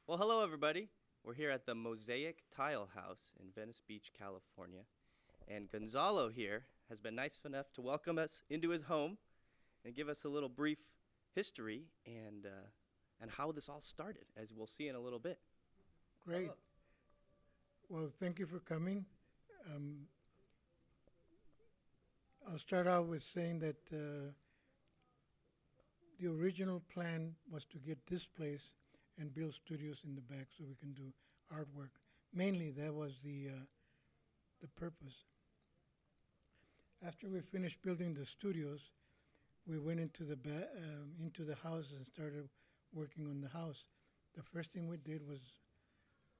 Well, hello, everybody. We're here at the Mosaic Tile House in Venice Beach, California. And Gonzalo here has been nice enough to welcome us into his home and give us a little brief history and how this all started, as we'll see in a little bit. Great. Hello. Well, thank you for coming. Um, I'll start out with saying that the original plan was to get this place and build studios in the back so we can do artwork. Mainly, that was the purpose. After we finished building the studios, we went into the house and started working on the house. The first thing we did was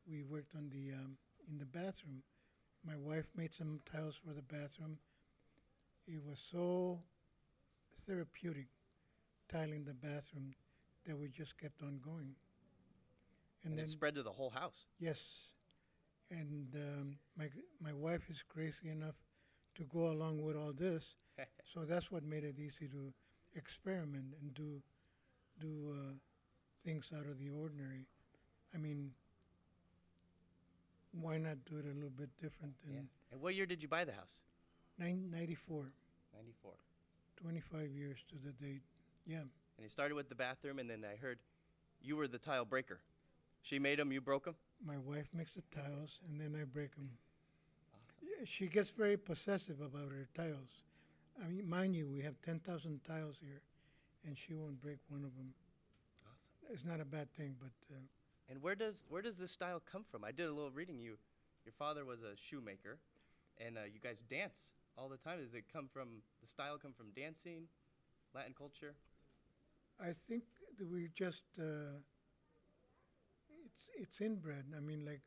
we worked on the in the bathroom. My wife made some tiles for the bathroom. It was so therapeutic tiling the bathroom that we just kept on going. And And then it spread to the whole house. yes, and my wife is crazy enough to go along with all this, so that's what made it easy to experiment and do things out of the ordinary. I mean, why not do it a little bit different Yeah. than And what year did you buy the house? 94, 94. 25 years to the date. Yeah, And it started with the bathroom, and then I heard you were the tile breaker. She made them, you broke them? my wife makes the tiles and then I break them. Awesome. She gets very possessive about her tiles. I mean, mind you, we have 10,000 tiles here, and she won't break one of them. Awesome. It's not a bad thing, but And where does this style come from? I did a little reading. Your father was a shoemaker, and you guys dance all the time. Does it come from the style? Come from dancing, Latin culture? I think that we just it's inbred. I mean, like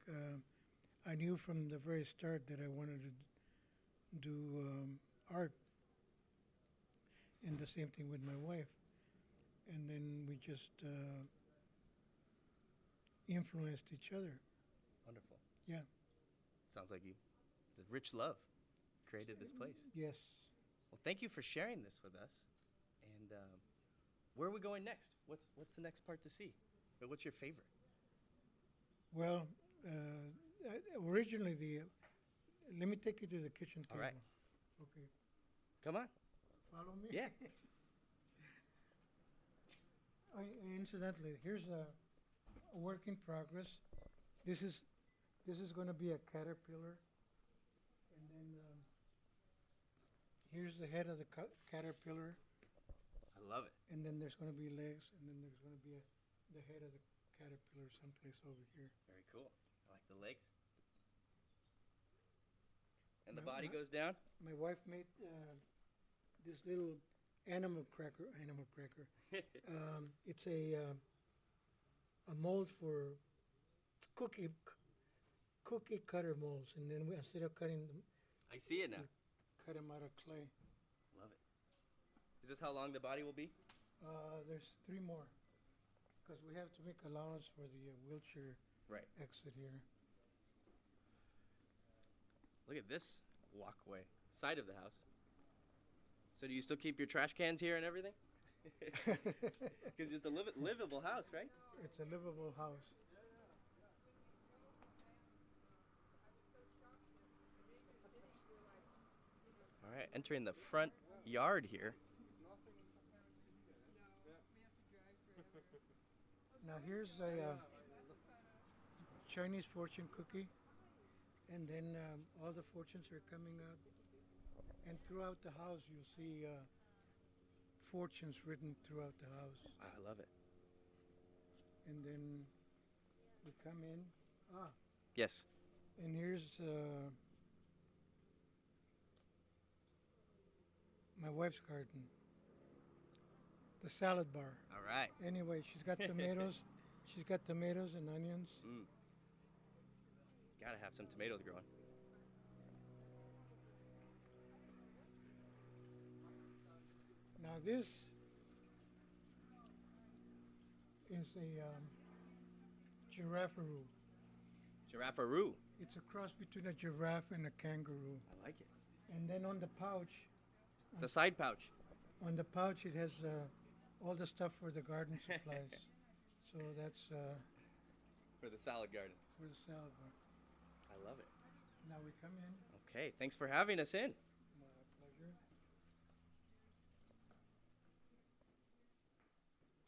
I knew from the very start that I wanted to do art, and the same thing with my wife. And then we just influenced each other. Wonderful. Yeah. Sounds like it's a rich love created this place. Yes. Well, thank you for sharing this with us. And where are we going next? What's the next part to see? Or what's your favorite? Well, originally let me take you to the kitchen All table. right. Okay. Come on. Follow me. Yeah. Incidentally, here's a work in progress. This is going to be a caterpillar, and then here's the head of the caterpillar, I love it. and then there's going to be legs, and then there's going to be the head of the caterpillar someplace over here. Very cool. I like the legs. And the My- body my- goes down? My wife made this little animal cracker. Animal cracker. It's a mold for cookie cutter molds, and then instead of cutting them, I see it now. cut them out of clay. Love it. Is this how long the body will be? There's three more, because we have to make allowance for the wheelchair Right. exit here. Look at this walkway, side of the house. So do you still keep your trash cans here and everything? Because it's a livable house, right? It's a livable house. All right, entering the front yard here. Now here's a Chinese fortune cookie, and then all the fortunes are coming out. And throughout the house, you'll see fortunes written throughout the house. I love it. And then we come in. Yes. And here's my wife's garden, the salad bar. All right. Anyway, she's got tomatoes. She's got tomatoes and onions. Mm. Gotta have some tomatoes growing. Now this is a giraffe-aroo. Giraffe-aroo. It's a cross between a giraffe and a kangaroo. I like it. And then on the pouch, It's a side pouch. it has all the stuff for the garden supplies. So that's For the salad garden. for the salad bar. I love it. Now we come in. Okay, thanks for having us in. My pleasure.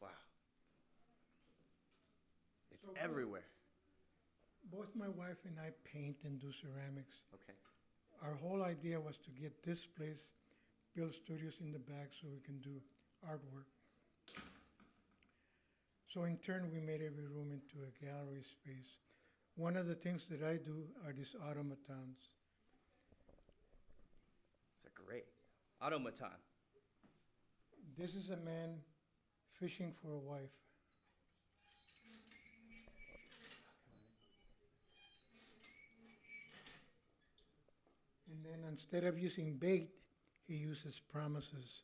Wow. It's So everywhere. both my wife and I paint and do ceramics. Okay. Our whole idea was to get this place, build studios in the back so we can do artwork. So in turn, we made every room into a gallery space. One of the things that I do are these automatons. It's a great automaton. This is a man fishing for a wife. And then instead of using bait, he uses promises.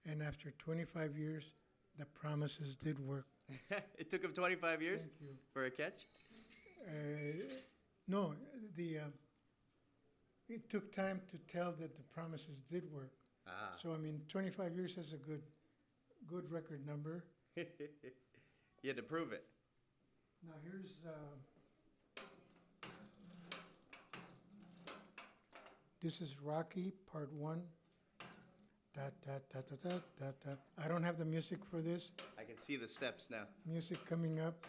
And after 25 years, the promises did work. It took him 25 years Thank you. for a catch? No, it took time to tell that the promises did work. Ah. So I mean, 25 years is a good record number. You had to prove it. Now here's this is Rocky Part 1. Da, da, da, da, da, da, da. I don't have the music for this. I can see the steps now. Music coming up.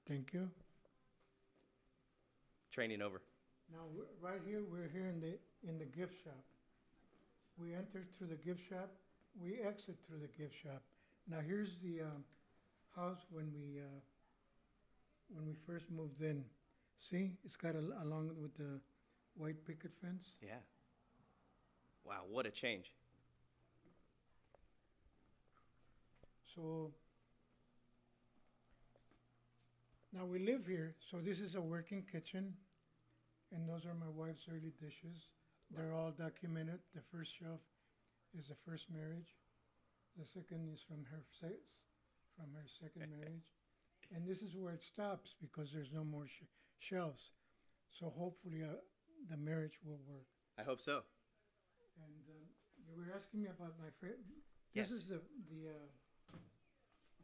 Thank you. Training over. Now right here, we're here in the gift shop. We enter through the gift shop. We exit through the gift shop. Now here's the house when we first moved in. See, it's got along with the white picket fence. Yeah. Wow, what a change. So now we live here. So this is a working kitchen, and those are my wife's early dishes. They're all documented. The first shelf is the first marriage. The second is from her second marriage, and this is where it stops because there's no more shelves. So hopefully the marriage will work. I hope so. And you were asking me about my friend. Yes. This is the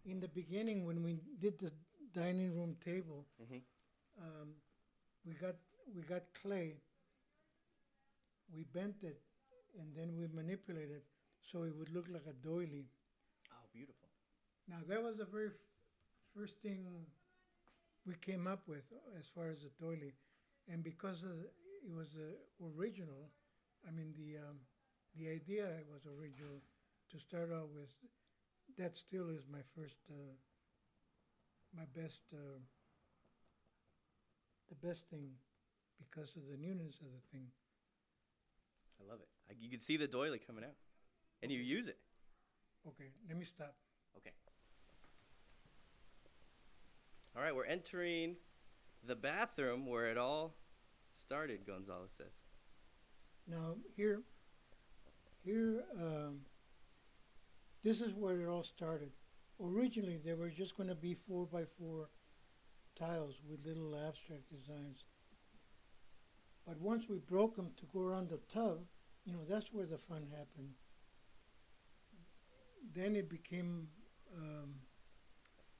in the beginning when we did the dining room table. Mhm. We got clay. We bent it, and then we manipulated it so it would look like a doily. Oh, beautiful. Now that was the very first thing we came up with as far as the doily, and because it was the original, I mean the idea was original to start out with. That still is my first, my best, the best thing because of the newness of the thing. I love it. You can see the doily coming out. And you use it. Okay, let me stop. Okay. All right, we're entering the bathroom where it all started, Gonzalez says. Now here, this is where it all started. Originally, they were just going to be 4x4 tiles with little abstract designs. But once we broke them to go around the tub, that's where the fun happened. Then it became,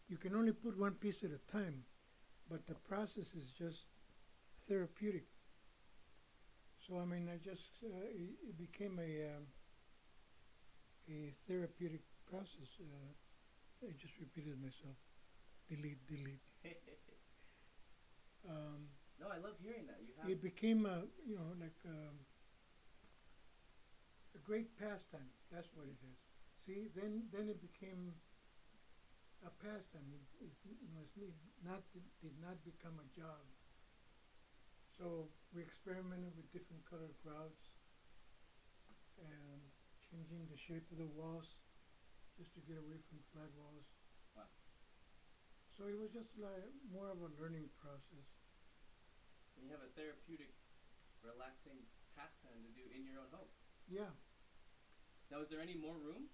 you can only put one piece at a time, but the process is just therapeutic. So I mean, it became a therapeutic process. I just repeated myself. Delete. No, I love hearing that. You have It became a great pastime. That's what it is. See, then it became a pastime. It did not become a job. So we experimented with different colored grouts and changing the shape of the walls just to get away from flat walls. Wow. So it was just like more of a learning process. And you have a therapeutic, relaxing pastime to do in your own home. Yeah. Now, is there any more room?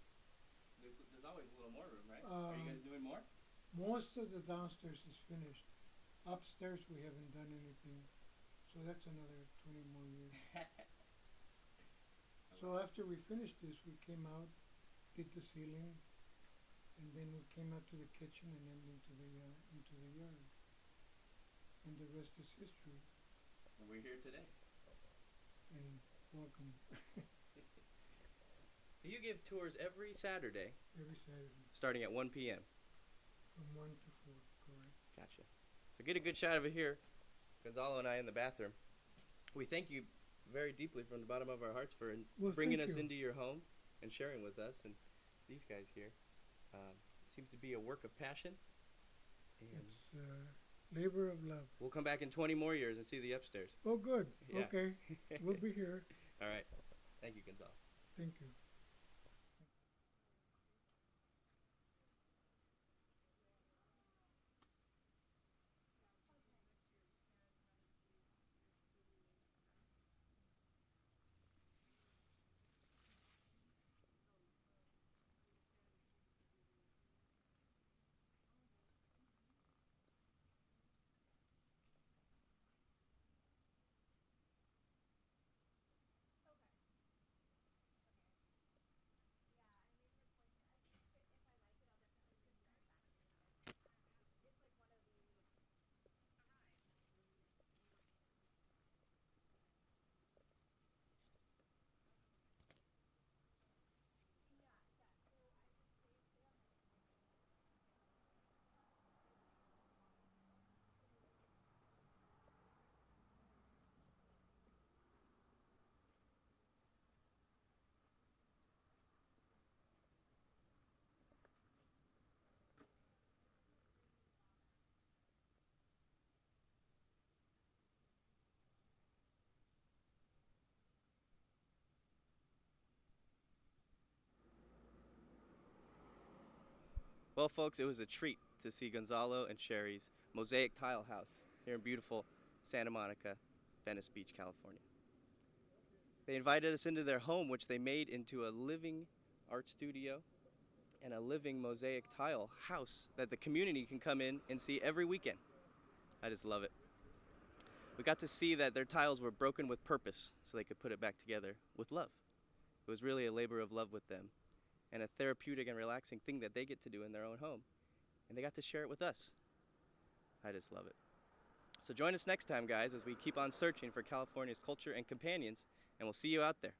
There's always a little more room, right? Are you guys doing more? Most of the downstairs is finished. Upstairs we haven't done anything. So that's another 20 more years. So after we finished this, we came out, did the ceiling, and then we came out to the kitchen and then into the yard, and the rest is history. And we're here today. And welcome So you give tours every Saturday, every Saturday starting at 1 p.m. from 1 to 4. Correct. Gotcha. So get a good shot of it here. Gonzalo and I in the bathroom. We thank you very deeply from the bottom of our hearts for Well, bringing thank us you. into your home and sharing with us and these guys here. Seems to be a work of passion. And It's labor of love. we'll come back in 20 more years and see the upstairs. Oh, good. Yeah. Okay, we'll be here. All right. Thank you, Gonzalo. Thank you. Well, folks, it was a treat to see Gonzalo and Sherry's Mosaic Tile House here in beautiful Santa Monica, Venice Beach, California. They invited us into their home, which they made into a living art studio and a living mosaic tile house that the community can come in and see every weekend. I just love it. We got to see that their tiles were broken with purpose so they could put it back together with love. It was really a labor of love with them and a therapeutic and relaxing thing that they get to do in their own home. And they got to share it with us. I just love it. So join us next time, guys, as we keep on searching for California's culture and companions, and we'll see you out there.